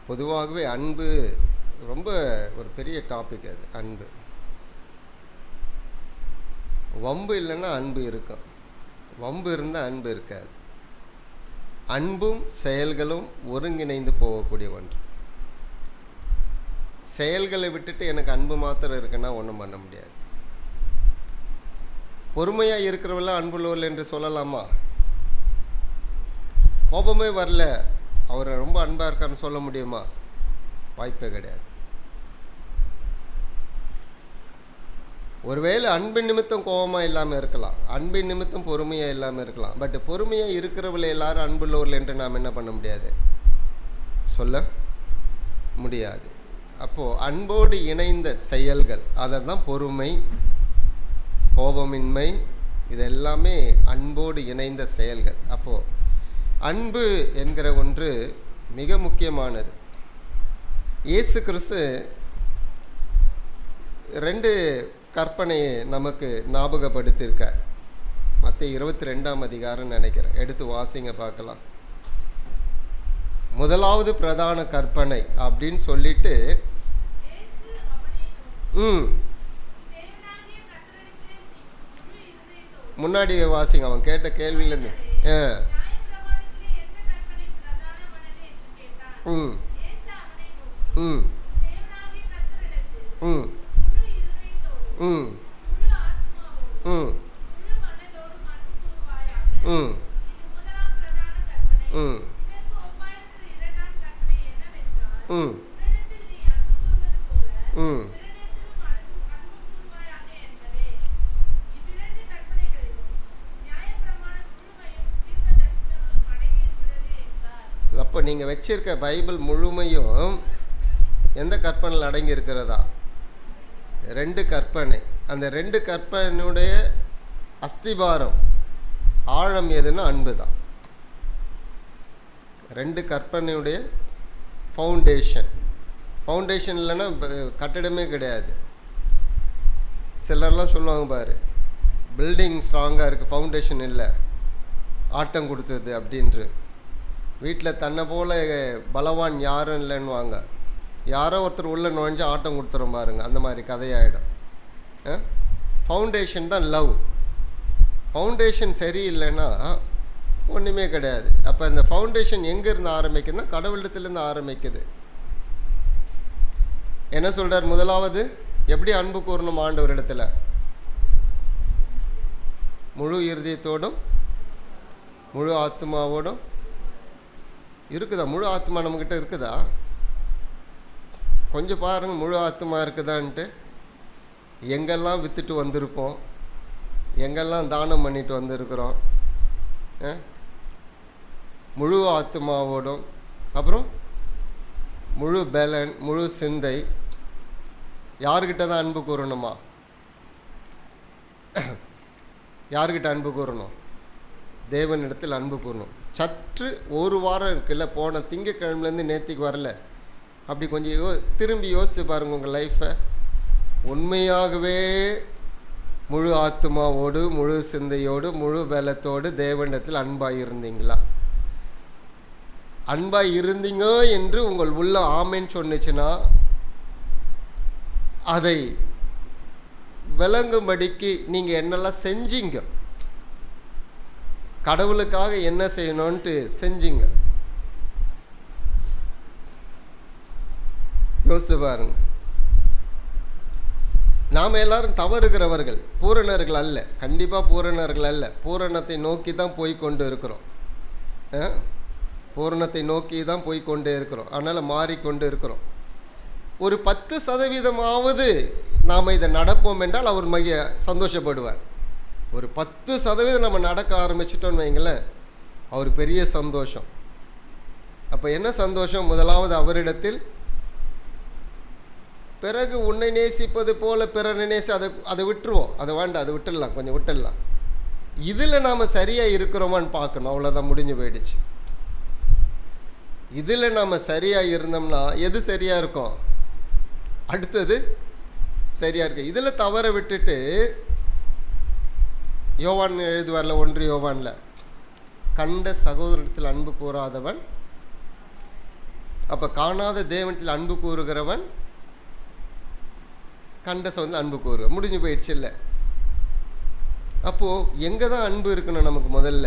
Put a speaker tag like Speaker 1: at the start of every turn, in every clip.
Speaker 1: பொதுவாகவே அன்பு ரொம்ப ஒரு பெரிய டாபிக். அது அன்பு. வம்பு இல்லைன்னா அன்பு இருக்கும், வம்பு இருந்தால் அன்பு இருக்காது. அன்பும் செயல்களும் ஒருங்கிணைந்து போகக்கூடிய ஒன்று. செயல்களை விட்டுட்டு எனக்கு அன்பு மாத்திரம் இருக்குன்னா ஒன்றும் பண்ண முடியாது. பொறுமையாக இருக்கிறவெல்லாம் அன்புள்ளவர்கள் என்று சொல்லலாமா? கோபமே வரல, அவரை ரொம்ப அன்பாக இருக்காருன்னு சொல்ல முடியுமா? வாய்ப்பே கிடையாது. ஒருவேளை அன்பின் நிமித்தம் கோபமாக இல்லாமல் இருக்கலாம், அன்பின் நிமித்தம் பொறுமையாக இல்லாமல் இருக்கலாம். பட் பொறுமையாக இருக்கிறவளை எல்லாரும் அன்புள்ளவர்கள் என்று நாம் என்ன பண்ண முடியாது, சொல்ல முடியாது. அப்போது அன்போடு இணைந்த செயல்கள், அதை தான் பொறுமை, கோபமின்மை, இதெல்லாமே அன்போடு இணைந்த செயல்கள். அப்போது அன்பு என்கிற ஒன்று மிக முக்கியமானது. இயேசு கிறிஸ்து 2 கற்பனையை நமக்கு ஞாபகப்படுத்தியிருக்கார். மத்தேயு 22ஆம் அதிகாரம் நினைக்கிறேன், எடுத்து வாசிங்க பார்க்கலாம். முதலாவது பிரதான கற்பனை அப்படின்னு சொல்லிட்டு முன்னாடி வாசிங்க, அவன் கேட்ட கேள்வியிலேருந்து. ம் ம் ம் ம் ம் ம் ம் ம் ம் அப்போ நீங்கள் வச்சிருக்க பைபிள் முழுமையும் எந்த கற்பனையில் அடங்கி இருக்கிறதா? 2 கற்பனை. அந்த 2 கற்பனையுடைய அஸ்திபாரம், ஆழம் எதுன்னா அன்பு தான். 2 கற்பனையுடைய ஃபவுண்டேஷன் இல்லைன்னா கட்டிடமே கிடையாது. சிலர்லாம் சொல்லுவாங்க பாரு, பில்டிங் ஸ்ட்ராங்காக இருக்குது, ஃபவுண்டேஷன் இல்லை, ஆட்டம் கொடுத்தது அப்படின்று. வீட்டில் தன்னை போல் பலவான் யாரும் இல்லைன்னு வாங்க, யாரோ ஒருத்தர் உள்ளே நுழைஞ்சு ஆட்டம் கொடுத்துரும் பாருங்க, அந்த மாதிரி கதையாயிடும். ஃபவுண்டேஷன் தான் லவ். ஃபவுண்டேஷன் சரியில்லைன்னா ஒன்றுமே கிடையாது. அப்போ இந்த ஃபவுண்டேஷன் எங்கேருந்து ஆரம்பிக்குதுன்னா கடவுளிடத்துலேருந்து ஆரம்பிக்குது. என்ன சொல்கிறார்? முதலாவது எப்படி அன்பு கூறணும் ஆண்டவர் இடத்துல? முழு இருதயத்தோடும் முழு ஆத்மாவோடும். இருக்குதா முழு ஆத்மா நம்மக்கிட்ட? இருக்குதா? கொஞ்சம் பாருங்கள், முழு ஆத்மா இருக்குதான்ட்டு. எங்கெல்லாம் விற்றுட்டு வந்திருப்போம், எங்கெல்லாம் தானம் பண்ணிட்டு வந்திருக்கிறோம். முழு ஆத்மாவோடும், அப்புறம் முழு பலன், முழு சிந்தை. யார்கிட்ட தான் அன்பு கூறணுமா? யார்கிட்ட அன்பு கூறணும்? தேவனிடத்தில் அன்பு கூறணும். சற்று ஒரு வாரம் இருக்குல்ல, போன திங்கக்கிழமைலேருந்து நேற்றுக்கு வரல, அப்படி கொஞ்சம் திரும்பி யோசிச்சு பாருங்கள் உங்கள் லைஃப்பை. உண்மையாகவே முழு ஆத்மாவோடு, முழு சிந்தையோடு, முழு பலத்தோடு தேவனிடத்தில் அன்பாக இருந்தீங்களா? அன்பாக இருந்தீங்க என்று உங்கள் உள்ள ஆமைன்னு சொன்னிச்சுன்னா அதை விளங்கும்படிக்கு நீங்கள் என்னெல்லாம் செஞ்சீங்க, கடவுளுக்காக என்ன செய்யணும்ன்ட்டு செஞ்சீங்க, யோசித்து பாருங்க. நாம் எல்லாரும் தவறுகிறவர்கள், பூரணர்கள் அல்ல. கண்டிப்பாக பூரணர்கள் அல்ல. பூரணத்தை நோக்கி தான் போய் கொண்டு இருக்கிறோம். பூரணத்தை நோக்கி தான் போய் கொண்டே இருக்கிறோம். அதனால் மாறிக்கொண்டு இருக்கிறோம். ஒரு 10% நாம் இதை நடப்போம் என்றால் அவர் சந்தோஷப்படுவார். ஒரு 10% நம்ம நடக்க ஆரம்பிச்சிட்டோன்னு வைங்களேன், அவர் பெரிய சந்தோஷம். அப்போ என்ன சந்தோஷம்? முதலாவது அவரிடத்தில், பிறகு உன்னை நேசிப்பது போல பிறரை நேசி. அதை விட்டுருவோம், அதை வேண்டாம், அதை விட்டுடலாம், கொஞ்சம் விட்டுடலாம். இதில் நாம் சரியாக இருக்கிறோமான்னு பார்க்கணும், அவ்வளோதான், முடிஞ்சு போயிடுச்சு. இதில் நாம் சரியாக இருந்தோம்னா எது சரியாக இருக்கும்? அடுத்தது சரியாக இருக்கு. இதில் தவற விட்டுட்டு, யோவான் எழுதுவார்ல, 1 யோவானில், கண்ட சகோதரத்தில் அன்பு கூறாதவன் அப்போ காணாத தேவனத்தில் அன்பு கூறுகிறவன் கண்ட சம்பந்தத்தில் அன்பு கூறுக, முடிஞ்சு போயிடுச்சு இல்லை. அப்போது எங்கே தான் அன்பு இருக்கணும் நமக்கு? முதல்ல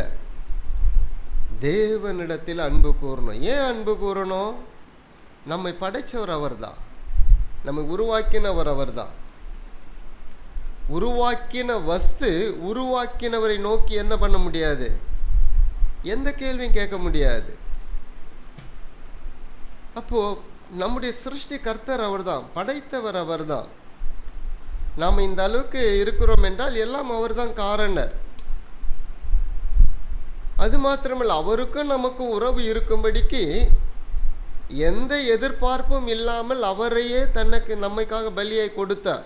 Speaker 1: தேவனிடத்தில் அன்பு கூறணும். ஏன் அன்பு கூறணும்? நம்மை படைத்தவர் அவர் தான், நம்மை உருவாக்கினவர் அவர் தான். உருவாக்கின வஸ்து உருவாக்கினவரை நோக்கி என்ன பண்ண முடியாது? எந்த கேள்வியும் கேட்க முடியாது. அப்போது நம்முடைய சிருஷ்டி கர்த்தர் அவர் தான், படைத்தவர் அவர் தான். நாம் இந்த அளவுக்கு இருக்கிறோம் என்றால் எல்லாம் அவர் தான் காரணர். அது மாத்திரமல்ல, அவருக்கும் நமக்கும் உறவு இருக்கும்படிக்கு எந்த எதிர்பார்ப்பும் இல்லாமல் அவரையே தனக்கு நம்மைக்காக பலியை கொடுத்தார்.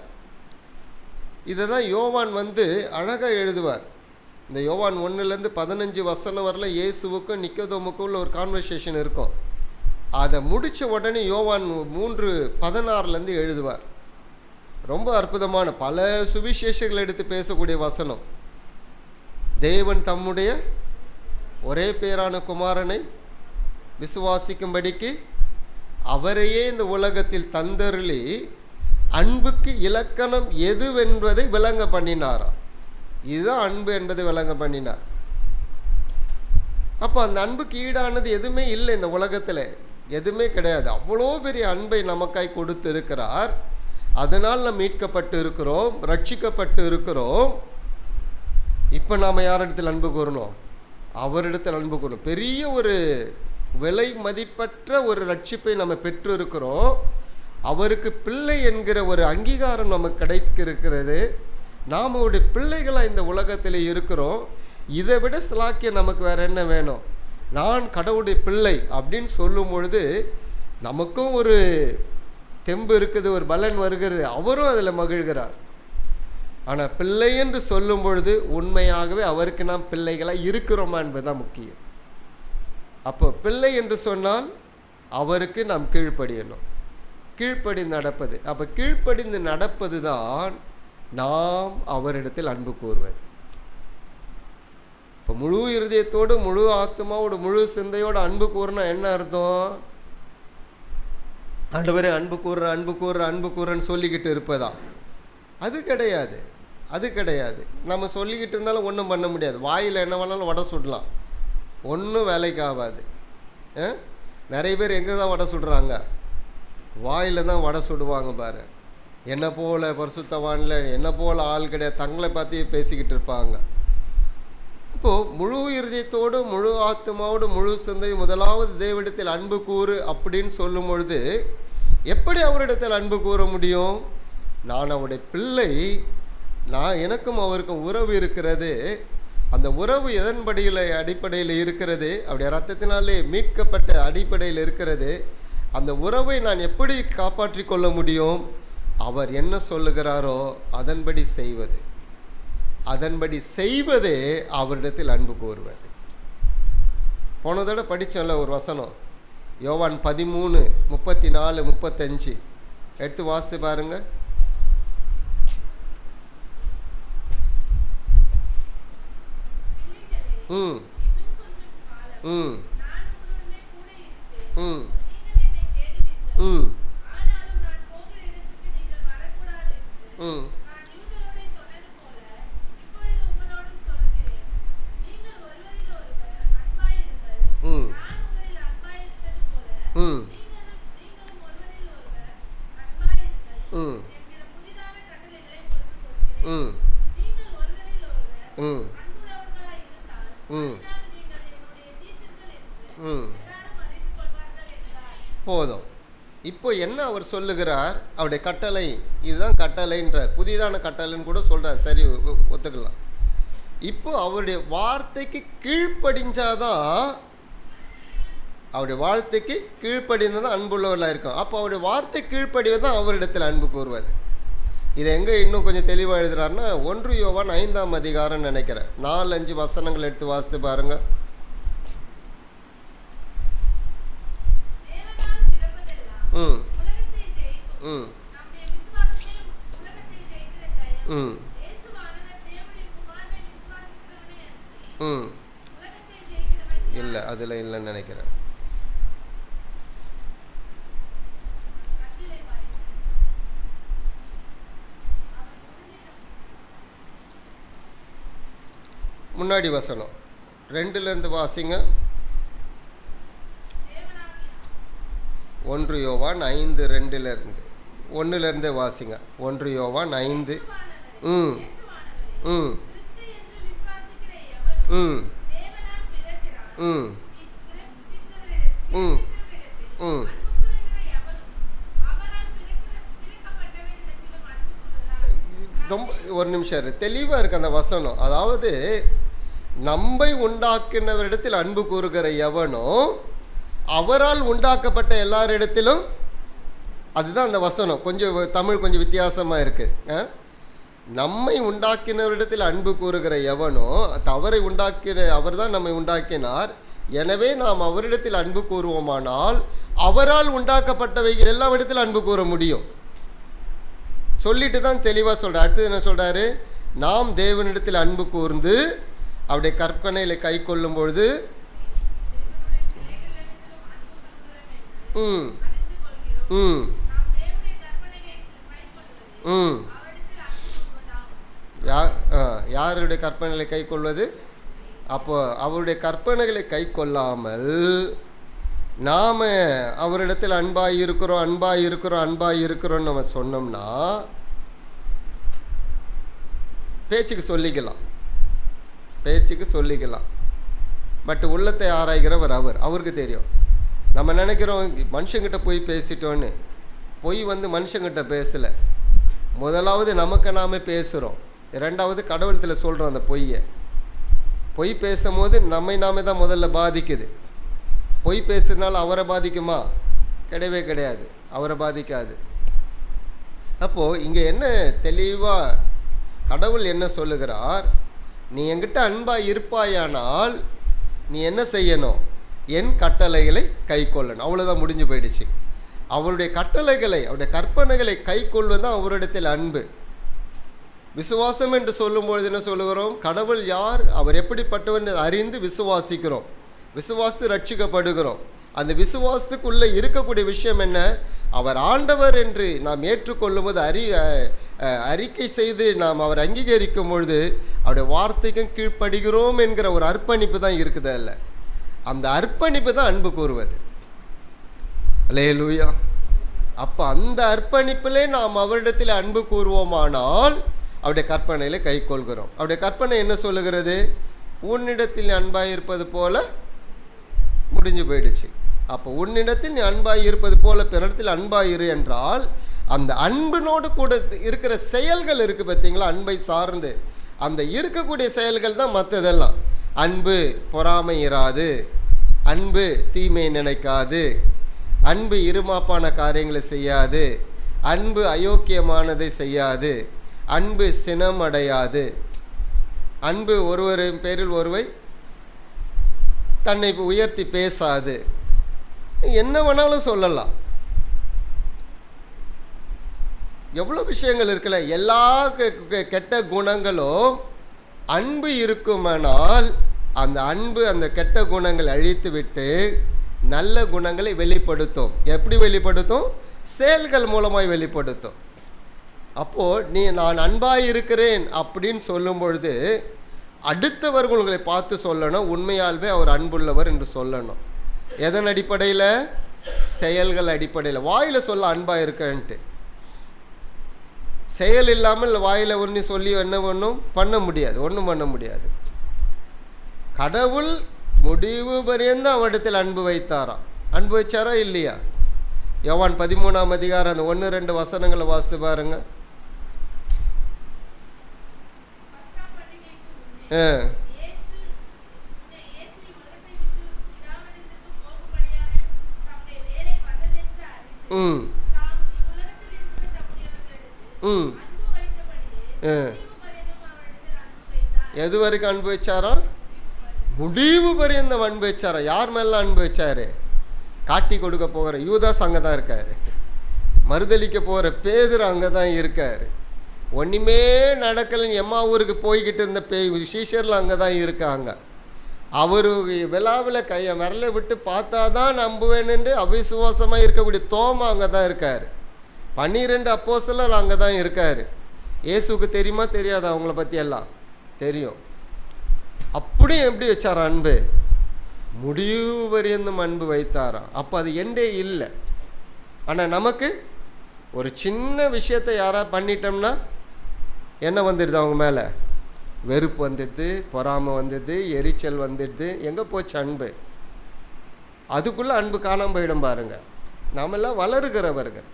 Speaker 1: இதை தான் யோவான் அழகாக எழுதுவார். இந்த யோவான் 1-15 வரல இயேசுவுக்கும் நிக்கோதேமுக்கும் உள்ள ஒரு கான்வர்சேஷன் இருக்கும். அதை முடித்த உடனே யோவான் 3:16 எழுதுவார். ரொம்ப அற்புதமான பல சுவிசேஷங்கள் எடுத்து பேசக்கூடிய வசனம். தேவன் தம்முடைய ஒரே பேரான குமாரனை விசுவாசிக்கும்படிக்கு அவரையே இந்த உலகத்தில் தந்தருளி அன்புக்கு இலக்கணம் எதுவென்பதை விளங்க பண்ணினாராம். இதுதான் அன்பு என்பதை விளங்க பண்ணினார். அப்போ அந்த அன்புக்கு ஈடானது எதுவுமே இல்லை இந்த உலகத்தில், எதுவுமே கிடையாது. அவ்வளோ பெரிய அன்பை நமக்காய் கொடுத்து இருக்கிறார். அதனால் நாம் மீட்கப்பட்டு இருக்கிறோம், ரட்சிக்கப்பட்டு இருக்கிறோம். இப்போ நாம் யாரிடத்தில் அன்பு கூறணும்? அவரிடத்தில் அன்பு கூறணும். பெரிய ஒரு விலை மதிப்பற்ற ஒரு ரட்சிப்பை நம்ம பெற்று இருக்கிறோம். அவருக்கு பிள்ளை என்கிற ஒரு அங்கீகாரம் நமக்கு கிடைத்திருக்கிறது. நாம் அவருடைய பிள்ளைகளாக இந்த உலகத்தில் இருக்கிறோம். இதை விட சிலாக்கியம் நமக்கு வேறு என்ன வேணும்? நான் கடவுளுடைய பிள்ளை அப்படின்னு சொல்லும் பொழுது நமக்கும் ஒரு தெம்பு இருக்குது, ஒரு பலன் வருகிறது, அவரும் அதில் மகிழ்கிறார். ஆனால் பிள்ளை என்று சொல்லும் பொழுது உண்மையாகவே அவருக்கு நாம் பிள்ளைகளாக இருக்கிறோமா என்பதுதான் முக்கியம். அப்போ பிள்ளை என்று சொன்னால் அவருக்கு நாம் கீழ்ப்படியணும், கீழ்ப்படிந்து நடப்பது. அப்போ கீழ்ப்படிந்து நடப்பது தான் நாம் அவரிடத்தில் அன்பு கூறுவது. இப்போ முழு இருதயத்தோடு, முழு ஆத்மாவோடு, முழு சிந்தையோடு அன்பு கூறுனா என்ன அர்த்தம்? ஆண்டவரே அன்பு கூறுற அன்பு கூறுற அன்பு கூறுன்னு சொல்லிக்கிட்டு இருப்பதா? அது கிடையாது, அது கிடையாது. நம்ம சொல்லிக்கிட்டு இருந்தாலும் ஒன்றும் பண்ண முடியாது. வாயில் என்ன வேணாலும் வடை சுடலாம், ஒன்றும் வேலைக்கு ஆகாது. நிறைய பேர் எங்கே தான் வடை சுடுறாங்க? வாயில் தான் வடை சுடுவாங்க பாரு. என்ன போல் பரிசுத்தவான்ல என்ன போல் ஆள் கிடையாது, தங்களை பார்த்து பேசிக்கிட்டு இருப்பாங்க. இப்போது முழு இருதயத்தோடு, முழு ஆத்மாவோடு, முழு சிந்தை முதலாவது தேவனிடத்தில் அன்பு கூறு அப்படின்னு சொல்லும் பொழுது எப்படி அவரிடத்தில் அன்பு கூற முடியும்? நான் அவருடைய பிள்ளை, எனக்கும் அவருக்கும் உறவு இருக்கிறது. அந்த உறவு எதன்படியில் அடிப்படையில் இருக்கிறது? அவருடைய இரத்தத்தினாலே மீட்கப்பட்ட அடிப்படையில் இருக்கிறது. அந்த உறவை நான் எப்படி காப்பாற்றி கொள்ள முடியும்? அவர் என்ன சொல்லுகிறாரோ அதன்படி செய்வது, அதன்படி செய்வதே அவரிடத்தில் அன்பு கூறுவது. போனதோட படித்தோம்ல ஒரு வசனம், யோவான் 13:34-35 எடுத்து வாசித்து பாருங்க. ம் ம் ம் ம் ம் ம் ம் ம் ம் ம் ம் போதும். இப்போ என்ன அவர் சொல்லுகிறார்? அவருடைய கட்டளை இதுதான் கட்டளைன்றார். புதிதான கட்டளைன்னு கூட சொல்கிறார். சரி, ஒத்துக்கலாம். இப்போ அவருடைய வார்த்தைக்கு கீழ்ப்படிஞ்சாதான், அவருடைய வார்த்தைக்கு கீழ்ப்படிந்தால் அன்புள்ளவர்களாக இருக்கும். அப்போ அவருடைய வார்த்தை கீழ்ப்படிவது தான் அவரிடத்தில் அன்பு கூறுவது. இதை எங்கே இன்னும் கொஞ்சம் தெளிவாக எழுதுறாருன்னா 1 யோவான் 5ஆம் அதிகாரம் நினைக்கிறேன், 4-5 வசனங்கள் எடுத்து வாசித்து பாருங்க. ம் ம் ம் ம் இல்லை, அதில் இல்லைன்னு நினைக்கிறேன். முன்னாடி வசனம் 2லேருந்து வாசிங்க. 1 யோவான் 5:2 1லேருந்து வாசிங்க. 1 யோவான் 5. ம் ம் ம் ம் ம் ம் ரொம்ப ஒரு நிமிஷம் தெளிவாக இருக்குது அந்த வசனம். அதாவது நம்மை உண்டாக்கினவரிடத்தில் அன்பு கூறுகிற எவனோ அவரால் உண்டாக்கப்பட்ட எல்லாரிடத்திலும், அதுதான் அந்த வசனம். கொஞ்சம் தமிழ் கொஞ்சம் வித்தியாசமாக இருக்குது. நம்மை உண்டாக்கினவரிடத்தில் அன்பு கூறுகிற எவனோ, அவரை உண்டாக்கின அவர் தான் நம்மை உண்டாக்கினார், எனவே நாம் அவரிடத்தில் அன்பு கூறுவோமானால் அவரால் உண்டாக்கப்பட்டவைகள் எல்லா இடத்திலும் அன்பு கூற முடியும் சொல்லிட்டு தான் தெளிவாக சொல்கிறார். அடுத்தது என்ன சொல்கிறாரு? நாம் தேவனிடத்தில் அன்பு கூர்ந்து அவருடைய கற்பனைகளை கை கொள்ளும் பொழுது ம் ம் ம் யாருடைய கற்பனைகளை கை கொள்வது? அப்போ அவருடைய கற்பனைகளை கை கொள்ளாமல் நாம் அவரிடத்தில் அன்பாக இருக்கிறோம் நம்ம சொன்னோம்னா பேச்சுக்கு சொல்லிக்கலாம். பட் உள்ளத்தை ஆராய்கிறவர் அவருக்கு தெரியும். நம்ம நினைக்கிறோம் மனுஷங்கிட்ட போய் பேசிட்டோன்னு. பொய் மனுஷங்கிட்ட பேசலை. முதலாவது நமக்கு நாமே பேசுகிறோம், இரண்டாவது கடவுளத்தில் சொல்கிறோம். அந்த பொய் பேசும்போது நம்மை நாமே தான் முதல்ல பாதிக்குது. பொய் பேசுறதுனால அவரை பாதிக்குமா? கிடையவே கிடையாது, அவரை பாதிக்காது. அப்போது இங்கே என்ன தெளிவாக கடவுள் என்ன சொல்லுகிறார்? நீ என்கிட்ட அன்பாக இருப்பாயானால் நீ என்ன செய்யணும்? என் கட்டளைகளை கை கொள்ளணும். அவ்வளோதான், முடிஞ்சு போயிடுச்சு. அவருடைய கட்டளைகளை, அவருடைய கற்பனைகளை கை கொள்வதுதான் அவரிடத்தில் அன்பு. விசுவாசம் என்று சொல்லும்பொழுது என்ன சொல்லுகிறோம்? கடவுள் யார், அவர் எப்படிப்பட்டவர் அறிந்து விசுவாசிக்கிறோம், விசுவாசித்து ரட்சிக்கப்படுகிறோம். அந்த விசுவாசத்துக்குள்ளே இருக்கக்கூடிய விஷயம் என்ன? அவர் ஆண்டவர் என்று நாம் ஏற்றுக்கொள்ளும் போது, அறிக்கை செய்து நாம் அவர் அங்கீகரிக்கும் பொழுது அவருடைய வார்த்தைக்கும் கீழ்ப்படுகிறோம் என்கிற ஒரு அர்ப்பணிப்பு தான் இருக்குது. அல்ல, அந்த அர்ப்பணிப்பு தான் அன்பு கூறுவது. அல்லேலூயா. அப்போ அந்த அர்ப்பணிப்பிலே நாம் அவரிடத்தில் அன்பு கூறுவோமானால் அவருடைய கற்பனையில் கை கொள்கிறோம். அவருடைய கற்பனை என்ன சொல்லுகிறது? உன்னிடத்தில் அன்பாக இருப்பது போல, முடிஞ்சு போயிடுச்சு. அப்போ உன்னிடத்தில் நீ அன்பாக இருப்பது போல பிறத்தில் அன்பாக இரு என்றால், அந்த அன்பினோடு கூட இருக்கிற செயல்கள் இருக்குது பார்த்தீங்களா? அன்பை சார்ந்து அந்த இருக்கக்கூடிய செயல்கள் தான் மற்றதெல்லாம். அன்பு பொறாமை இராது, அன்பு தீமை நினைக்காது, அன்பு இருமாப்பான காரியங்களை செய்யாது, அன்பு அயோக்கியமானதை செய்யாது, அன்பு சினம் அடையாது, அன்பு ஒருவரின் பேரில் ஒருவை தன்னை உயர்த்தி பேசாது. என்ன வேணாலும் சொல்லலாம். எவ்வளோ விஷயங்கள் இருக்குல்ல. எல்லா கெட்ட குணங்களும் அன்பு இருக்குமானால் அந்த அன்பு அந்த கெட்ட குணங்களை அழித்து விட்டு நல்ல குணங்களை வெளிப்படுத்தும். எப்படி வெளிப்படுத்தும்? செயல்கள் மூலமாய் வெளிப்படுத்தும். அப்போது நான் அன்பாக இருக்கிறேன் அப்படின்னு சொல்லும் பொழுது அடுத்தவர்கள் உங்களை பார்த்து சொல்லணும், உண்மையால்வே அவர் அன்புள்ளவர் என்று சொல்லணும். எதன் அடிப்படையில்? செயல்கள் அடிப்படையில். வாயில் சொல்ல அன்பாக இருக்கேன்ட்டு, செயல் இல்லாமல் வாயில் ஒன்று சொல்லி என்ன பண்ண முடியாது, ஒன்றும் பண்ண முடியாது. கடவுள் முடிவு பரியந்தம் அவரிடத்தில் அன்பு வைத்தாராம். அன்பு வச்சாரா இல்லையா? யோவான் 13ஆம் அதிகாரம் அந்த 1-2 வசனங்களை வாசித்து பாருங்க. எது வரைக்கும் அன்பு வச்சாரா? முடிவு பரியந்தம் அன்பு வச்சாரா? யார் மேலாம் அன்பு வச்சாரு? காட்டி கொடுக்க போகிற யூதாஸ் அங்கே தான் இருக்காரு, மறுதளிக்க போகிற பேதுரு அங்கே தான் இருக்காரு, ஒன்றுமே நடக்கலைன்னு எம்மா ஊருக்கு போய்கிட்டு இருந்த சீஷர்லாம் அங்கே தான் இருக்காங்க. அவர் விழாவில் விரலை விட்டு பார்த்தா தான் நம்புவேன்னு அவிசுவாசமாக இருக்கக்கூடிய தோமா அங்கே தான் இருக்கார். 12 அப்போஸ்தலர் அங்கே தான் இருக்கார். இயேசுக்கு தெரியுமா தெரியாதா? அவங்கள பற்றி எல்லாம் தெரியும். அப்படியே எப்படி வச்சாரா அன்பு? முடிவு வரையும் அன்பு வைத்தாராம். அப்போ அது எண்டே இல்லை. ஆனால் நமக்கு ஒரு சின்ன விஷயத்தை யாராவது பண்ணிட்டோம்னா என்ன வந்துடுது? அவங்க மேலே வெறுப்பு வந்துடுது, பொறாமை வந்துடுது, எரிச்சல் வந்துடுது. எங்கே போச்சு அன்பு? அதுக்குள்ளே அன்பு காணாமல் போயிடும் பாருங்க. நாமெல்லாம் வளருகிறவர்கள்.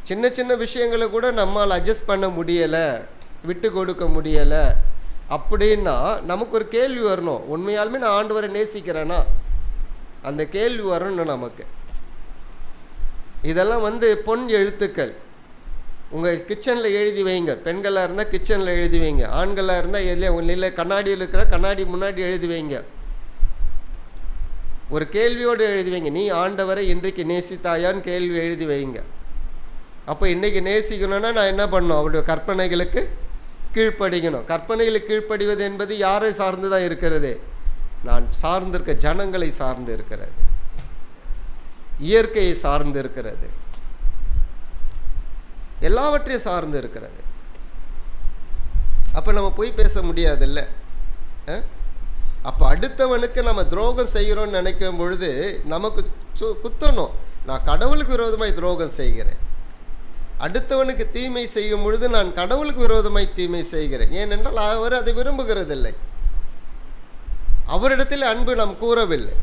Speaker 1: சின்ன சின்ன விஷயங்களை கூட நம்மால் அட்ஜஸ்ட் பண்ண முடியலை, விட்டு கொடுக்க முடியலை அப்படின்னா நமக்கு ஒரு கேள்வி வரணும். உண்மையாலுமே நான் ஆண்டவரை நேசிக்கிறேன்னா அந்த கேள்வி வரணும் நமக்கு. இதெல்லாம் பொன் எழுத்துக்கள். உங்கள் கிச்சனில் எழுதி வைங்க. பெண்களாக இருந்தால் கிச்சனில் எழுதி வைங்க. ஆண்களாக இருந்தால் எதுலேயே இல்லை கண்ணாடியில் இருக்கிற கண்ணாடி முன்னாடி எழுதி வைங்க. ஒரு கேள்வியோடு எழுதி வைங்க. நீ ஆண்டவரை இன்றைக்கு நேசித்தாயான்னு கேள்வி எழுதி வைங்க. அப்போ இன்றைக்கி நேசிக்கணும்னா நான் என்ன பண்ணணும்? அவருடைய கற்பனைகளுக்கு கீழ்ப்படிக்கணும். கற்பனைகளுக்கு கீழ்ப்படிவது என்பது யாரை சார்ந்து தான் இருக்கிறது? நான் சார்ந்திருக்க ஜனங்களை சார்ந்து இருக்கிறது, இயற்கையை சார்ந்து இருக்கிறது, எல்லாவற்றையும் சார்ந்து இருக்கிறது. அப்போ நம்ம போய் பேச முடியாதுல்ல. அப்போ அடுத்தவனுக்கு நம்ம துரோகம் செய்கிறோன்னு நினைக்கும் பொழுது நமக்கு குத்தணும். நான் கடவுளுக்கு விரோதமாய் துரோகம் செய்கிறேன். அடுத்தவனுக்கு தீமை செய்யும் பொழுது நான் கடவுளுக்கு விரோதமாய் தீமை செய்கிறேன். ஏனென்றால் அவர் அதை விரும்புகிறதில்லை. அவரிடத்தில் அன்பு நாம் கூறவில்லை.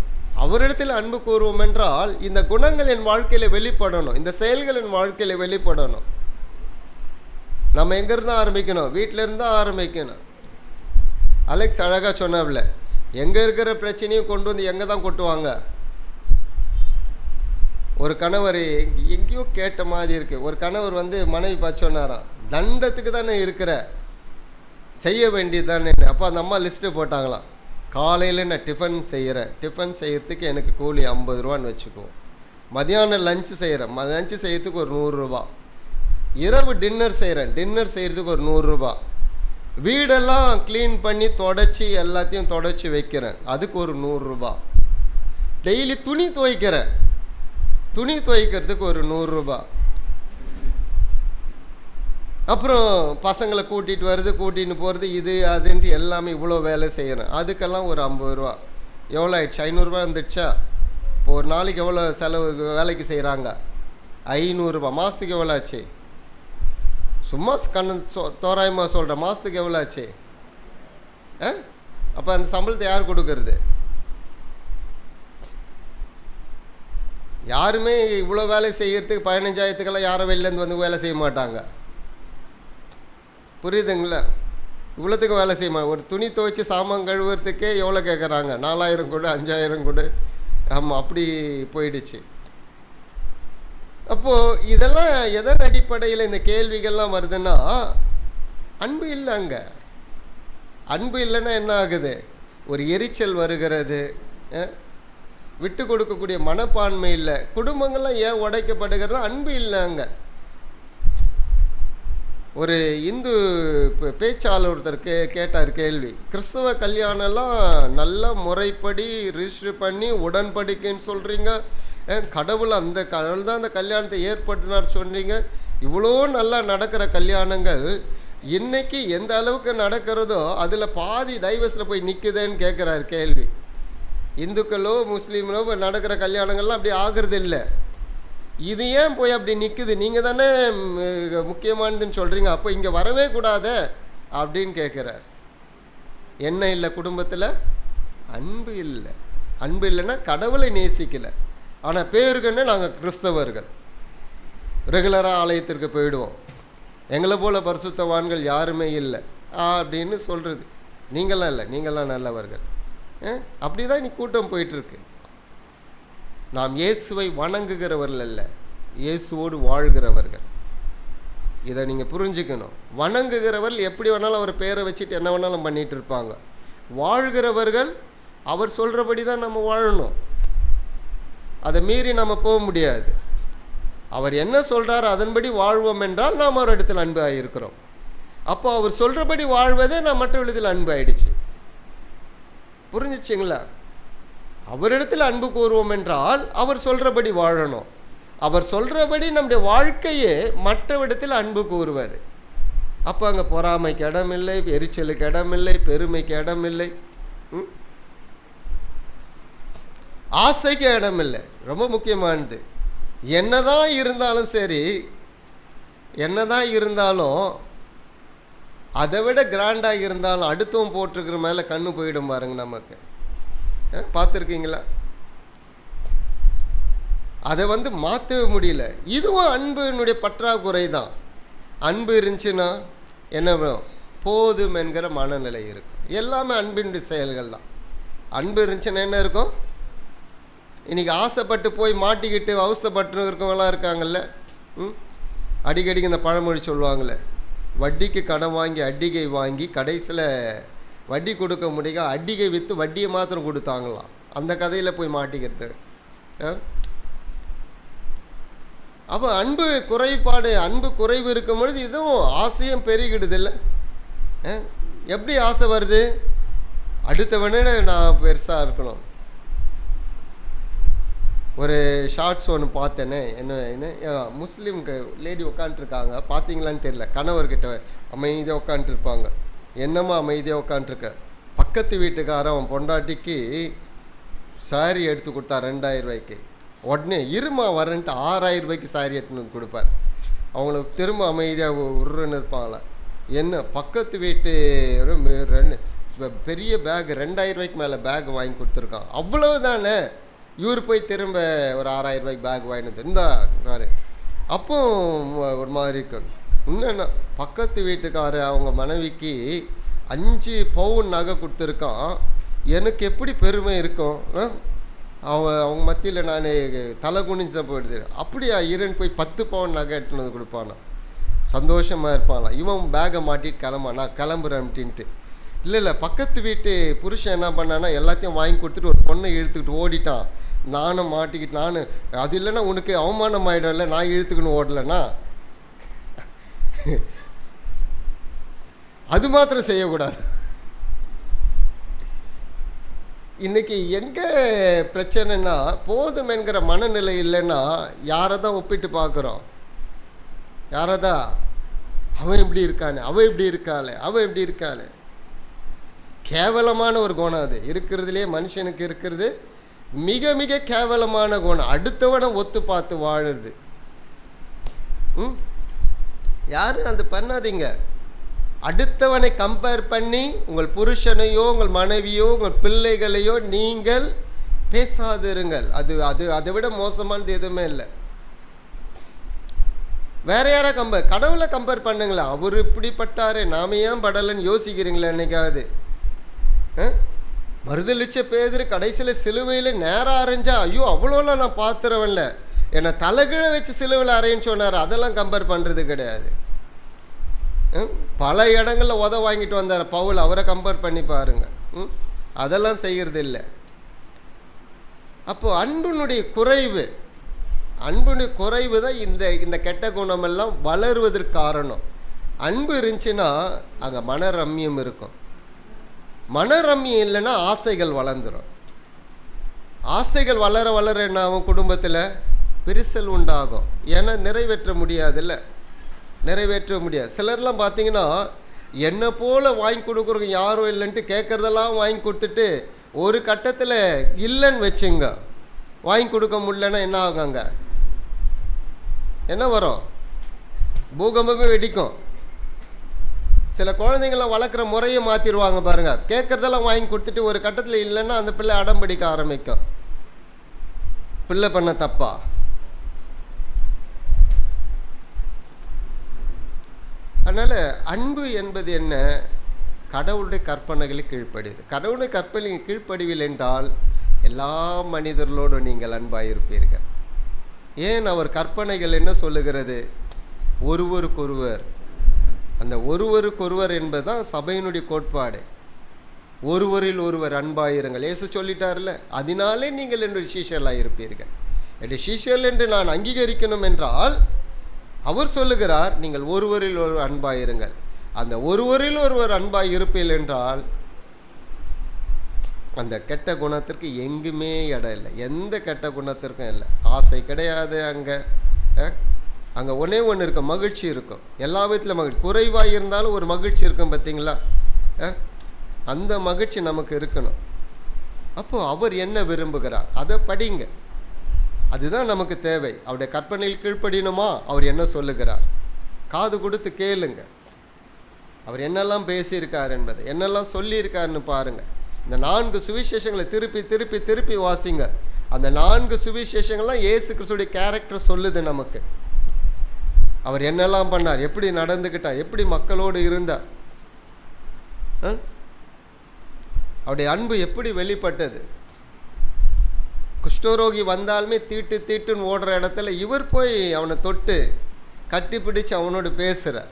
Speaker 1: அவரிடத்தில் அன்பு கூறுவோம் என்றால் இந்த குணங்கள் என் வாழ்க்கையில் வெளிப்படணும், இந்த செயல்கள் என் வாழ்க்கையில் வெளிப்படணும். நம்ம எங்கேருந்து ஆரம்பிக்கணும்? வீட்டிலேருந்து தான் ஆரம்பிக்கணும். அலெக்ஸ் அழகாக சொன்னாப்ல, எங்கே இருக்கிற பிரச்சனையும் கொண்டு வந்து எங்கே தான் கொட்டுவாங்க? ஒரு கணவர் எங்கேயோ கேட்ட மாதிரி இருக்குது. ஒரு கணவர் மனைவி பார்த்து சொன்னாராம், தண்டத்துக்கு தானே இருக்கிற, செய்ய வேண்டியது தானே. அப்போ அந்த அம்மா லிஸ்ட்டு போட்டாங்களாம். காலையில் நான் டிஃபன் செய்கிறேன், டிஃபன் செய்கிறதுக்கு எனக்கு கூலி 50 ரூபான்னு வச்சுக்குவோம். மதியானம் லஞ்சு செய்கிறேன், லஞ்சு செய்கிறதுக்கு ஒரு 100 ரூபா. இரவு டின்னர் செய்கிறேன், டின்னர் செய்கிறதுக்கு ஒரு 100 ரூபா. வீடெல்லாம் க்ளீன் பண்ணி தொடச்சி எல்லாத்தையும் தொடச்சி வைக்கிறேன், அதுக்கு ஒரு 100 ரூபா. டெய்லி துணி துவைக்கிறேன், துணி துவைக்கிறதுக்கு ஒரு 100 ரூபா. அப்புறம் பசங்களை கூட்டிகிட்டு வருது, கூட்டின்னு போகிறது, இது அதுன்ட்டு எல்லாமே இவ்வளோ வேலை செய்கிறேன், அதுக்கெல்லாம் ஒரு 50 ரூபா. எவ்வளோ ஆயிடுச்சு? 500 ரூபா வந்துடுச்சா? இப்போ ஒரு நாளைக்கு எவ்வளோ செலவு வேலைக்கு செய்கிறாங்க? 500 ரூபா. மாதத்துக்கு எவ்வளோ ஆச்சு? சும்மா தோராயமாக சொல்கிறேன், மாதத்துக்கு எவ்வளோ ஆச்சு? அப்போ அந்த சம்பளத்தை யார் கொடுக்கறது? யாருமே இவ்வளோ வேலை செய்கிறதுக்கு 15,000த்துக்கெல்லாம் யாரும் வெளிலேருந்து வேலை செய்ய மாட்டாங்க. புரியுதுங்களா? இவ்வளோத்துக்கு வேலை செய்ய மாட்டாங்க. ஒரு துணி துவைச்சி சாமான் கழுவுறதுக்கே எவ்வளோ கேட்குறாங்க? 4000 கொடு, 5000 கொடு. ஆமாம், அப்படி போயிடுச்சு. அப்போது இதெல்லாம் எதன் அடிப்படையில் இந்த கேள்விகள்லாம் வருதுன்னா, அன்பு இல்லை. அங்கே அன்பு இல்லைன்னா என்ன ஆகுது? ஒரு எரிச்சல் வருகிறது, விட்டு கொடுக்கக்கூடிய மனப்பான்மை இல்லை. குடும்பங்கள்லாம் ஏன் உடைக்கப்படுகிறதா? அன்பு இல்லை. அங்கே ஒரு இந்து பேச்சாளர் ஒருத்தர் கேட்டார் கேள்வி. கிறிஸ்தவ கல்யாணம்லாம் நல்ல முறைப்படி ரிஜிஸ்டர் பண்ணி உடன்படிக்கைன்னு சொல்கிறீங்க, கடவுள் தான் அந்த கல்யாணத்தை ஏற்படுத்தினார் சொன்னீங்க. இவ்வளோ நல்லா நடக்கிற கல்யாணங்கள் இன்னைக்கு எந்த அளவுக்கு நடக்கிறதோ அதில் பாதி டைவர்ஸில் போய் நிற்குதுன்னு கேட்குறாரு கேள்வி. இந்துக்களோ முஸ்லீம்களோ நடக்கிற கல்யாணங்கள்லாம் அப்படி ஆகிறது இல்லை. இது ஏன் போய் அப்படி நிற்குது? நீங்கள் தானே முக்கியமானதுன்னு சொல்கிறீங்க, அப்போ இங்கே வரவே கூடாத அப்படின்னு கேட்குறார். என்ன இல்லை? குடும்பத்தில் அன்பு இல்லை. அன்பு இல்லைன்னா கடவுளை நேசிக்கலை. ஆனால் பேருக்குன்னு நாங்கள் கிறிஸ்தவர்கள் ரெகுலராக ஆலயத்திற்கு போயிடுவோம், எங்களை போல் பரிசுத்தவான்கள் யாருமே இல்லை அப்படின்னு சொல்கிறது. நீங்களாம் இல்லை, நீங்களாம் நல்லவர்கள். அப்படி தான் இன்னைக்கு கூட்டம் போயிட்டுருக்கு. நாம் இயேசுவை வணங்குகிறவர்கள் அல்ல, இயேசுவோடு வாழ்கிறவர்கள். இதை நீங்கள் புரிஞ்சுக்கணும். வணங்குகிறவர்கள் எப்படி வேணாலும் அவர் பேரை வச்சுட்டு என்ன வேணாலும் பண்ணிகிட்டு இருப்பாங்க. வாழ்கிறவர்கள் அவர் சொல்கிறபடி தான் நம்ம வாழணும், அதை மீறி நம்ம போக முடியாது. அவர் என்ன சொல்கிறார் அதன்படி வாழ்வோம் என்றால் நாம் ஒரு இடத்துல அன்பு ஆகியிருக்கிறோம். அப்போ அவர் சொல்கிறபடி வாழ்வதே நான் மற்ற இடத்தில் அன்பு ஆயிடுச்சு. புரிஞ்சிச்சிங்களா? அவரிடத்தில் அன்பு கூறுவோம் என்றால் அவர் சொல்கிறபடி வாழணும். அவர் சொல்கிறபடி நம்முடைய வாழ்க்கையே மற்றவிடத்தில் அன்பு கூறுவது. அப்போ அங்கே பொறாமைக்கு இடமில்லை, எரிச்சலுக்கு இடமில்லை, பெருமைக்கு இடமில்லை. ம்? ஆசைக்கு இடம் இல்லை. ரொம்ப முக்கியமானது. என்னதான் இருந்தாலும் சரி, என்னதான் இருந்தாலும் அதை விட கிராண்டாக இருந்தாலும் அடுத்தவன் போட்டிருக்கிற மேலே கண்ணு போயிடும் பாருங்க நமக்கு. பார்த்துருக்கீங்களா? அதை மாற்றவே முடியல. இதுவும் அன்பினுடைய பற்றாக்குறை தான். அன்பு இருந்துச்சுன்னா என்ன போதும் என்கிற மனநிலை இருக்கும். எல்லாமே அன்பினுடைய செயல்கள் தான். அன்பு இருந்துச்சுன்னா என்ன இருக்கும்? இன்றைக்கி ஆசைப்பட்டு போய் மாட்டிக்கிட்டு அவசப்பட்டு இருக்கவங்களாம் இருக்காங்கல்ல. அடிக்கடிக்கு இந்த பழமொழி சொல்லுவாங்களே, வட்டிக்கு கடன் வாங்கி அடிகை வாங்கி கடைசியில் வட்டி கொடுக்க முடிய அடிகை விற்று வட்டியை மாத்திரம் கொடுத்தாங்களாம். அந்த கதையில் போய் மாட்டிக்கிறது. அப்போ அன்பு குறைபாடு, அன்பு குறைவு இருக்கும் பொழுது இதுவும் ஆசையும் பெருகிடுது இல்லை? எப்படி ஆசை வருது? அடுத்தவனே நான் பெருசாக இருக்கணும். ஒரு ஷார்ட்ஸ் ஒன்று பார்த்தேனே, என்ன முஸ்லீம் லேடி உட்காந்துருக்காங்க, பார்த்தீங்களான்னு தெரியல. கணவர்கிட்ட அமைதியாக உட்காந்துருப்பாங்க. என்னம்மா அமைதியாக உட்காந்துருக்க? பக்கத்து வீட்டுக்காரன் அவன் பொண்டாட்டிக்கு சாரி எடுத்து கொடுத்தா 2000 ரூபாய்க்கு. உடனே இருமா வரேன்ட்டு 6000 ரூபாய்க்கு சாரி எடுத்துன்னு வந்து கொடுப்பார். அவங்களுக்கு திரும்ப அமைதியாக உருன்னு இருப்பாங்களா. என்ன பக்கத்து வீட்டு பெரிய பேக் 2000 ரூபாய்க்கு மேலே பேக் வாங்கி கொடுத்துருக்கான். அவ்வளவு தானே. இவர் போய் திரும்ப ஒரு 6000 ரூபாய்க்கு பேக் வாங்கினது இருந்தா யாரு? அப்போ ஒரு மாதிரி இருக்கும். இன்னும் பக்கத்து வீட்டுக்காரு அவங்க மனைவிக்கு 5 பவுன் நகை கொடுத்துருக்கான். எனக்கு எப்படி பெருமை இருக்கும்? அவங்க மத்தியில் நான் தலை குனிஞ்சு தான் போயிடுது. அப்படியா இருன்னு போய் 10 பவுன் நகை எடுத்துன்னு வந்து கொடுப்பானா. சந்தோஷமாக இருப்பானா. இவன் பேக்கை மாட்டிட்டு கிளம்பானா, கிளம்புறேன்ட்டின்ட்டு. இல்லை பக்கத்து வீட்டு புருஷன் என்ன பண்ணான்னா எல்லாத்தையும் வாங்கி கொடுத்துட்டு ஒரு பொண்ணை இழுத்துக்கிட்டு ஓடிட்டான். நானும் மாட்டிக்கிட்டு அது இல்லைன்னா உனக்கு அவமானம் ஆகிடும்ல, நான் இழுத்துக்கின்னு ஓடலைன்னா. அது மாத்திரம் செய்யக்கூடாது. இன்னைக்கு எங்கே பிரச்சனைனா, போதும் என்கிற மனநிலை இல்லைன்னா யாரை தான் ஒப்பிட்டு பார்க்குறோம்? யாரதான்? அவன் இப்படி இருக்கானே, அவன் இப்படி இருக்காளே, அவன் இப்படி இருக்காளே. கேவலமான ஒரு குணம் அது. இருக்கிறதுலே மனுஷனுக்கு இருக்கிறது மிக மிக கேவலமான குணம். அடுத்தவனை ஒத்து பார்த்து வாழுறது. யாரும் அது பண்ணாதீங்க. அடுத்தவனை கம்பேர் பண்ணி உங்கள் புருஷனையோ உங்கள் மனைவியோ உங்கள் பிள்ளைகளையோ நீங்கள் பேசாதிருங்கள். அது அது அதை விட மோசமானது எதுவுமே இல்லை. வேற யாரா கடவுளை கம்பேர் பண்ணுங்களா? அவர் இப்படிப்பட்டாரு, நாம ஏன் படலைன்னு யோசிக்கிறீங்களா என்னைக்காவது? மறுதளிச்ச பேதுரு கடைசியில் சிலுவையில் நேராக அரைஞ்சா, ஐயோ அவ்வளோலாம் நான் பார்த்துறவன்ல, என்னை தலைகீழ வச்சு சிலுவையில் அரைன்னு சொன்னார். அதெல்லாம் கம்பேர் பண்ணுறது கிடையாது. பல இடங்களில் வாங்கிட்டு வந்தார் பவுல், அவரை கம்பேர் பண்ணி பாருங்க. அதெல்லாம் செய்கிறது இல்லை. அப்போது அன்புனுடைய குறைவு, அன்புடைய குறைவு தான் இந்த கெட்ட குணமெல்லாம் வளருவதற்கு காரணம். அன்பு இருந்துச்சுன்னா அங்கே மனரம்யம் இருக்கும். மனரம்யம் இல்லைன்னா ஆசைகள் வளர்ந்துடும். ஆசைகள் வளர வளர என்ன ஆகும்? குடும்பத்தில் விரிசல் உண்டாகும். ஏன்னா நிறைவேற்ற முடியாதுல்ல, நிறைவேற்ற முடியாது. சிலர்லாம் பார்த்தீங்கன்னா என்னை போல் வாங்கி கொடுக்குறவங்க யாரும் இல்லைன்ட்டு கேட்குறதெல்லாம் வாங்கி கொடுத்துட்டு ஒரு கட்டத்தில் இல்லைன்னு வச்சுங்க, வாங்கி கொடுக்க முடியலன்னா என்ன ஆகுங்க? என்ன வரும்? பூகம்பமே வெடிக்கும். சில குழந்தைங்களாம் வளர்க்குற முறையை மாற்றிடுவாங்க பாருங்க. கேட்குறதெல்லாம் வாங்கி கொடுத்துட்டு ஒரு கட்டத்தில் இல்லைன்னா அந்த பிள்ளை அடம் பிடிக்க ஆரம்பிக்கும். பிள்ளை பண்ண தப்பா? அதனால் அன்பு என்பது என்ன? கடவுளுடைய கற்பனைகளை கீழ்ப்படியுது. கடவுளுடைய கற்பனை கீழ்ப்படிவில் என்றால் எல்லா மனிதர்களோடும் நீங்கள் அன்பாக இருப்பீர்கள். ஏன் அவர் கற்பனைகள் என்ன சொல்லுகிறது? ஒருவருக்கொருவர். அந்த ஒருவருக்கொருவர் என்பதுதான் சபையினுடைய கோட்பாடு. ஒருவரில் ஒருவர் அன்பாயிருங்கள். இயேசு சொல்லிட்டார்ல, அதனாலே நீங்கள் என்னுடைய சீஷர்களாக இருப்பீர்கள். என்னுடைய சீஷர்கள் என்று நான் அங்கீகரிக்கணும் என்றால் அவர் சொல்லுகிறார், நீங்கள் ஒருவரில் ஒருவர் அன்பாயிருங்கள். அந்த ஒருவரில் ஒருவர் அன்பாய் இருப்பீர்கள் என்றால் அந்த கெட்ட குணத்திற்கு எங்குமே இடம் இல்லை. எந்த கெட்ட குணத்திற்கும் இல்லை. ஆசை கிடையாது. அங்கே ஒன்றே ஒன்று இருக்கும், மகிழ்ச்சி இருக்கும். எல்லா விதத்தில் மகிழ்ச்சி. குறைவாக இருந்தாலும் ஒரு மகிழ்ச்சி இருக்கும் பார்த்தீங்களா? அந்த மகிழ்ச்சி நமக்கு இருக்கணும். அப்போ அவர் என்ன விரும்புகிறார் அதை படிங்க. அதுதான் நமக்கு தேவை. அவருடைய கற்பனையில் கீழ்ப்படியணுமா, அவர் என்ன சொல்லுகிறார், காது கொடுத்து கேளுங்க. அவர் என்னெல்லாம் பேசியிருக்கார் என்பதை, என்னெல்லாம் சொல்லியிருக்காருன்னு பாருங்க. இந்த 4 சுவிசேஷங்களை திருப்பி திருப்பி திருப்பி வாசிங்க. அந்த 4 சுவிசேஷங்கள்லாம் இயேசு கிறிஸ்துடைய கேரக்டர் சொல்லுது நமக்கு. அவர் என்னெல்லாம் பண்ணார், எப்படி நடந்துக்கிட்டார், எப்படி மக்களோடு இருந்தார், அவருடைய அன்பு எப்படி வெளிப்பட்டது. குஷ்டரோகி வந்தாலுமே தீட்டு தீட்டுன்னு ஓடுற இடத்துல இவர் போய் அவனை தொட்டு கட்டி பிடிச்சு அவனோடு பேசுகிறார்.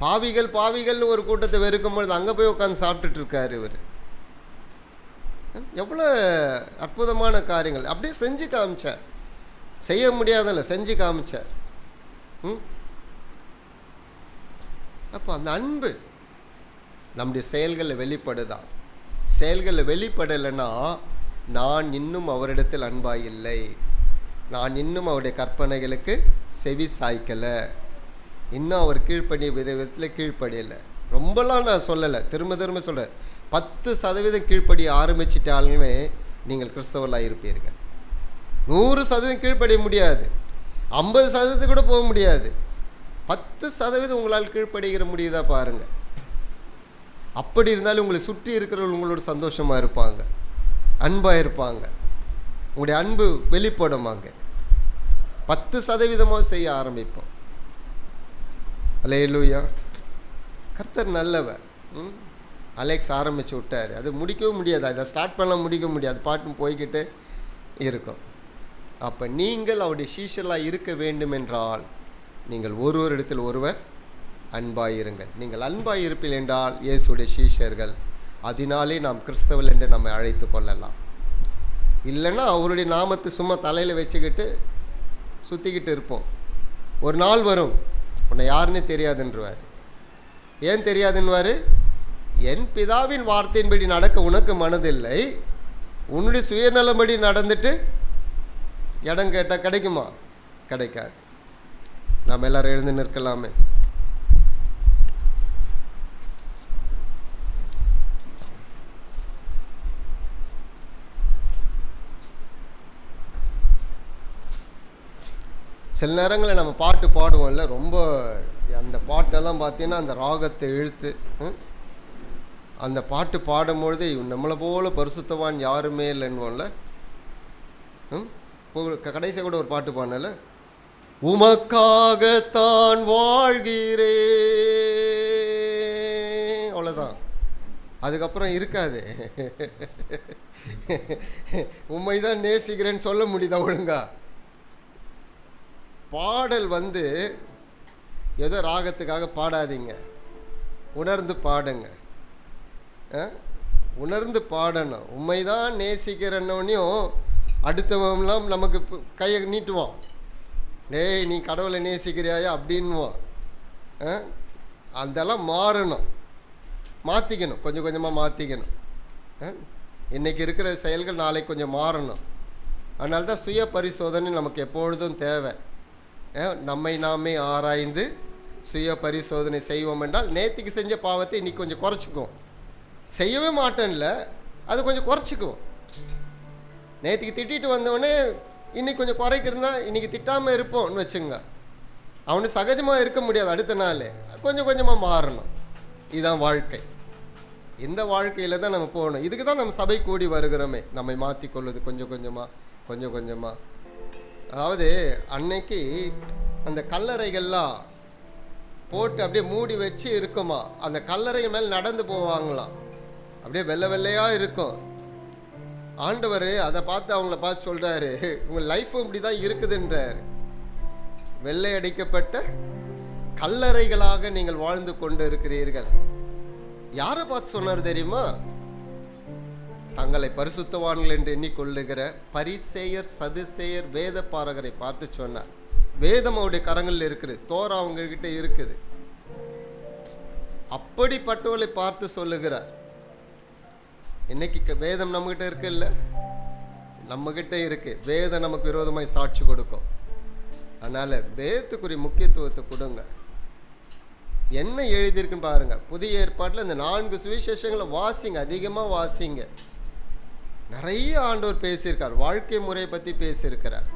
Speaker 1: பாவிகள் பாவிகள்னு ஒரு கூட்டத்தை வெறுக்கும் பொழுது அங்கே போய் உட்காந்து சாப்பிட்டுட்டு இருக்காரு இவர். எவ்வளோ அற்புதமான காரியங்கள் அப்படியே செஞ்சு காமிச்சார். செய்ய முடியாதல்ல, செஞ்சு காமிச்சார். அப்போ அந்த அன்பு நம்முடைய செயல்களில் வெளிப்படுதான். செயல்களில் வெளிப்படலைன்னா நான் இன்னும் அவரிடத்தில் அன்பாயில்லை, நான் இன்னும் அவருடைய கற்பனைகளுக்கு செவி சாய்க்கலை, இன்னும் அவர் கீழ்ப்படிய விதத்தில் கீழ்ப்படியலை. ரொம்பலாம் நான் சொல்லலை, திரும்ப திரும்ப சொல்கிறேன். 10% கீழ்ப்படிய ஆரம்பிச்சிட்டாலுமே நீங்கள் கிறிஸ்தவர்களாக இருப்பீர்கள். 100% கீழ்ப்படிய முடியாது, 50% கூட போக முடியாது. 10% உங்களால் கீழ்ப்படுகிற முடியுதா பாருங்கள். அப்படி இருந்தாலும் உங்களை சுற்றி இருக்கிறவர்கள் உங்களோட சந்தோஷமாக இருப்பாங்க, அன்பாக இருப்பாங்க, உங்களுடைய அன்பு வெளிப்படுமாங்க. 10% செய்ய ஆரம்பிப்போம். அல்லேலூயா. கர்த்தர் நல்லவர். அலெக்ஸ் ஆரம்பித்து விட்டார், அது முடிக்கவும் முடியாது, அதை ஸ்டார்ட் பண்ண முடிக்க முடியாது, பாட்டும் போய்கிட்டு இருக்கும். அப்போ நீங்கள் அவருடைய சீஷர்களாக இருக்க வேண்டும் என்றால் நீங்கள் ஒருவரிடத்தில் ஒருவர் அன்பாயிருங்கள். நீங்கள் அன்பாய் இருப்பீர்கள் என்றால் இயேசுடைய சீஷர்கள். அதனாலே நாம் கிறிஸ்தவர்கள் என்று நம்மை அழைத்து கொள்ளலாம். இல்லைன்னா அவருடைய நாமத்தை சும்மா தலையில் வச்சுக்கிட்டு சுற்றிக்கிட்டு இருப்போம். ஒரு நாள் வரும், உன்னை யாருன்னு தெரியாதுன்றவார். ஏன் தெரியாதுன்னுவார்? என் பிதாவின் வார்த்தையின்படி நடக்க உனக்கு மனதில்லை, உன்னுடைய சுயநலம்படி நடந்துட்டு இடம் கேட்டால் கிடைக்குமா? கிடைக்காது. நாம் எல்லாரும் எழுந்து நிற்கலாமே. சில நேரங்களில் நம்ம பாட்டு பாடுவோம்ல, ரொம்ப அந்த பாட்டெல்லாம் பார்த்தீங்கன்னா அந்த ராகத்தை இழுத்து அந்த பாட்டு பாடும்பொழுது நம்மளை போல பரிசுத்தவான் யாருமே இல்லைன்னுவோம்ல. கடைசியாக கூட ஒரு பாட்டு பாடினல, உமக்காகத்தான் வாழ்கிறே, அவ்வளோதான். அதுக்கப்புறம் இருக்காது. உண்மைதான் நேசிக்கிறேன்னு சொல்ல முடியுதா ஒழுங்கா? பாடல் ஏதோ ராகத்துக்காக பாடாதீங்க, உணர்ந்து பாடுங்க. உணர்ந்து பாடணும். உண்மைதான் நேசிக்கிறன்னொன்னையும் அடுத்தவங்களாம் நமக்கு கையை நீட்டுவான், டேய் நீ கடவுளை நேசிக்கிறியாயா அப்படின்வான். அதெல்லாம் மாறணும், மாற்றிக்கணும், கொஞ்சம் கொஞ்சமாக மாற்றிக்கணும். இன்றைக்கி இருக்கிற செயல்கள் நாளைக்கு கொஞ்சம் மாறணும். அதனால தான் சுய பரிசோதனை நமக்கு எப்பொழுதும் தேவை. நம்மை நாமே ஆராய்ந்து சுய பரிசோதனை செய்வோம் என்றால் நேற்றுக்கு செஞ்ச பாவத்தை இன்றைக்கி கொஞ்சம் குறைச்சிக்குவோம். செய்யவே மாட்டேன்ல, அது கொஞ்சம் குறைச்சிக்குவோம். நேற்றுக்கு திட்டிட்டு வந்தவொடனே இன்றைக்கி கொஞ்சம் குறைக்கிறதுனா இன்றைக்கி திட்டாமல் இருப்போம்னு வச்சுங்க. அவனு சகஜமாக இருக்க முடியாது, அடுத்த நாள் கொஞ்சம் கொஞ்சமாக மாறணும். இதுதான் வாழ்க்கை. இந்த வாழ்க்கையில் தான் நம்ம போகணும். இதுக்கு தான் நம்ம சபை கூடி வருகிறோமே, நம்மை மாற்றிக்கொள்வது கொஞ்சம் கொஞ்சமாக கொஞ்சம் கொஞ்சமாக. அதாவது அன்னைக்கு அந்த கல்லறைகள்லாம் போட்டு அப்படியே மூடி வச்சு இருக்குமா, அந்த கல்லறைகள் மேலே நடந்து போவாங்களாம், அப்படியே வெள்ளை வெள்ளையாக இருக்கும். ஆண்டவர் அதை பார்த்து அவங்கள பார்த்து சொல்கிறாரு, உங்கள் லைஃப்பும் இப்படி தான் இருக்குதுன்றார். வெள்ளை அடிக்கப்பட்ட கல்லறைகளாக நீங்கள் வாழ்ந்து கொண்டு இருக்கிறீர்கள். யாரை பார்த்து சொன்னார் தெரியுமா? தங்களை பரிசுத்தவான்கள் என்று எண்ணிக்கொள்ளுகிற பரிசேயர் சதுசேயர் வேத பாரகரை பார்த்து சொன்னார். வேதம் அவருடைய கரங்களில் இருக்குது, தோரா அவங்ககிட்ட இருக்குது. அப்படிப்பட்டவர்களை பார்த்து சொல்லுகிறார். இன்னைக்கு வேதம் நம்மகிட்ட இருக்கு இல்லை? நம்மகிட்ட இருக்கு. வேதம் நமக்கு விரோதமாய் சாட்சி கொடுக்கும். அதனால வேதத்துக்குரிய முக்கியத்துவத்தை கொடுங்க. என்ன எழுதியிருக்குன்னு பாருங்க. புதிய ஏற்பாட்டில் இந்த 4 சுவிசேஷங்களை வாசிங்க, அதிகமாக வாசிங்க. நிறைய ஆண்டவர் பேசியிருக்கார், வாழ்க்கை முறையை பற்றி பேசியிருக்கிறார்.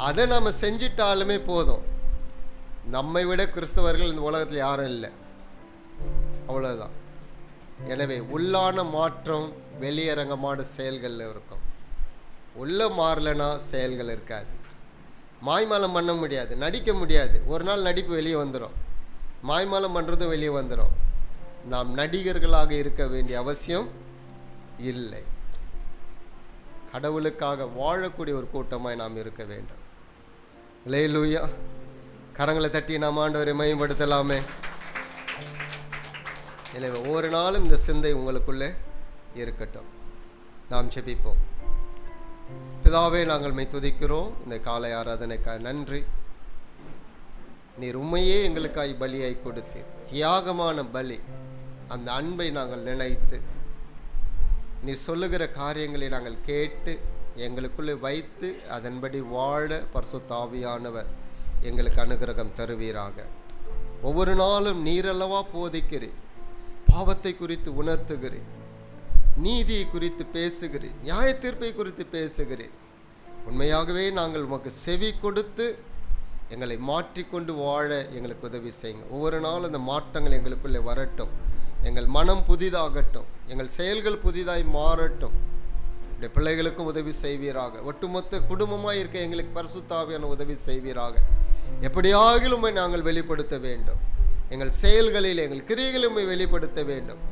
Speaker 1: அதை நம்ம செஞ்சிட்டாலுமே போதும். நம்மை விட கிறிஸ்தவர்கள் இந்த உலகத்தில் யாரும் இல்லை, அவ்வளோதான். எனவே உள்ளான மாற்றம் வெளியரங்கமான செயல்கள் இருக்கும். உள்ள மாறலைன்னா செயல்கள் இருக்காது. மாய்மாலம் பண்ண முடியாது, நடிக்க முடியாது. ஒரு நாள் நடிப்பு வெளியே வந்துடும், மாய்மாலம் பண்ணுறதும் வெளியே வந்துடும். நாம் நடிகர்களாக இருக்க வேண்டிய அவசியம் இல்லை. கடவுளுக்காக வாழக்கூடிய ஒரு கூட்டமாய் நாம் இருக்க வேண்டும். அல்லேலூயா. கரங்களை தட்டி நாம் ஆண்டவரை மகிமைப்படுத்தலாமே. எனவே ஒவ்வொரு நாளும் இந்த சிந்தை உங்களுக்குள்ளே இருக்கட்டும். நாம் ஜெபிப்போம். பிதாவே, நாங்கள் மை துதிக்கிறோம். இந்த காலை ஆராதனைக்காய் நன்றி. நீர் உண்மையே எங்களுக்காய் பலியாய் கொடுத்து, தியாகமான பலி, அந்த அன்பை நாங்கள் நினைத்து, நீர் சொல்லுகிற காரியங்களை நாங்கள் கேட்டு எங்களுக்குள்ளே வைத்து அதன்படி வாழ பரிசுத்த ஆவியானவர் எங்களுக்கு அனுகிரகம் தருவீராக. ஒவ்வொரு நாளும் நீரல்லவா போதிக்கிறீர், பாவத்தை குறித்து உணர்த்துகிறேன், நீதியை குறித்து பேசுகிறேன், நியாய தீர்ப்பை குறித்து பேசுகிறேன். உண்மையாகவே நாங்கள் உமக்கு செவி கொடுத்து எங்களை மாற்றிக்கொண்டு வாழ எங்களுக்கு உதவி செய்யுங்க. ஒவ்வொரு நாளும் அந்த மாற்றங்கள் எங்களுக்குள்ளே வரட்டும். எங்கள் மனம் புதிதாகட்டும், எங்கள் செயல்கள் புதிதாய் மாறட்டும். இப்படி பிள்ளைகளுக்கும் உதவி செய்வீராக. ஒட்டுமொத்த குடும்பமாக இருக்க எங்களுக்கு பரிசுத்த ஆவியான உதவி செய்வீராக. எப்படியாகிலும் நாங்கள் வெளிப்படுத்த வேண்டும். எங்கள் செயல்களில் எங்கள் கிரியைகளும் வெளிப்படுத்த வேண்டும்.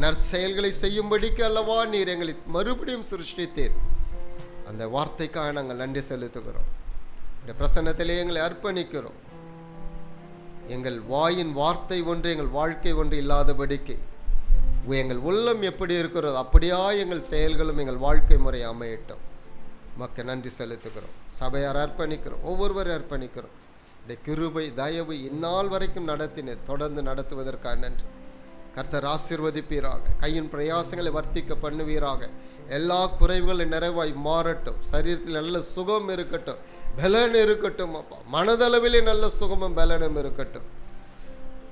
Speaker 1: நற்செயல்களை செய்யும்படிக்கு அல்லவா நீர் எங்களை மறுபடியும் சிருஷ்டித்தீர். அந்த வார்த்தைக்காக நாங்கள் நன்றி செலுத்துகிறோம். இந்த பிரசன்னத்திலே எங்களை அர்ப்பணிக்கிறோம். எங்கள் வாயின் வார்த்தை ஒன்று, எங்கள் வாழ்க்கை ஒன்று இல்லாதபடிக்கு எங்கள் உள்ளம் எப்படி இருக்கிறதோ அப்படியா எங்கள் செயல்களும் எங்கள் வாழ்க்கை முறை அமையட்டும். மக்கள் நன்றி செலுத்துகிறோம். சபையார் அர்ப்பணிக்கிறோம், ஒவ்வொருவரும் அர்ப்பணிக்கிறோம். இந்த கிருபை தயவு இந்நாள் வரைக்கும் நடத்தினேன், தொடர்ந்து நடத்துவதற்காக நன்றி. கர்த்தர் ஆசீர்வதிப்பீராக. கையின் பிரயாசங்களை வர்த்திக்க பண்ணுவீராக. எல்லா குறைவுகளும் நிறைவாய் மாறட்டும். சரீரத்தில் நல்ல சுகம் இருக்கட்டும், பலன் இருக்கட்டும். அப்பா, மனதளவிலே நல்ல சுகமும் பலனும் இருக்கட்டும்.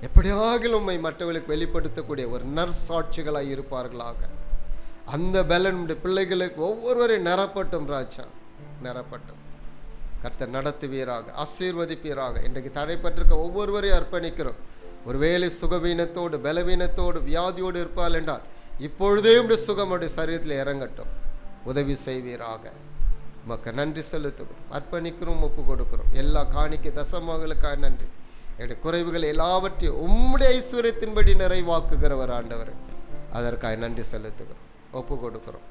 Speaker 1: எப்படியாகிலும் உம்மை மற்றவர்களுக்கு வெளிப்படுத்தக்கூடிய ஒரு நற்சாட்சிகளாய் இருப்பார்களாக. அந்த பலன் பிள்ளைகளுக்கு ஒவ்வொருவரையும் நிரப்பட்டும் ராஜா, நிரப்பட்டும். கர்த்தர் நடத்துவீராக, ஆசீர்வதிப்பீராக. இன்றைக்கு தடைப்பட்டிருக்க ஒவ்வொருவரையும் அர்ப்பணிக்கிறோம். ஒருவேளை சுகவீனத்தோடு பலவீனத்தோடு வியாதியோடு இருப்பாள் என்றால் இப்பொழுதே உடைய சுகமுடைய சரீரத்தில் இறங்கட்டும். உதவி செய்வீராக. மக்கள் நன்றி செலுத்துகிறோம், அர்ப்பணிக்கிறோம், ஒப்பு கொடுக்கிறோம். எல்லா காணிக்கை தசமங்களுக்காக நன்றி. என்னுடைய குறைவுகள் எல்லாவற்றையும் உம்முடைய ஐஸ்வர்யத்தின்படி நிறைவாக்குகிறவர் ஆண்டவர். அதற்காக நன்றி செலுத்துகிறோம், ஒப்பு கொடுக்கிறோம்.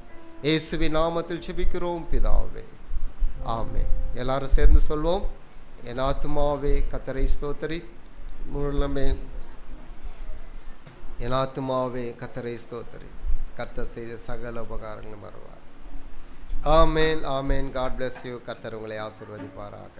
Speaker 1: இயேசுவின் நாமத்தில் ஜெபிக்கிறோம் பிதாவே, ஆமென். எல்லாரும் சேர்ந்து சொல்வோம். என் ஆத்துமாவே கர்த்தரை ஸ்தோத்திரி, முழுமே என் ஆத்துமாவே கர்த்தரை ஸ்தோத்திரி, கர்த்தர் செய்த சகல உபகாரங்களும் வருவார். ஆமென், ஆமென். God bless you. கர்த்தர் உங்களை ஆசீர்வதிப்பாராக.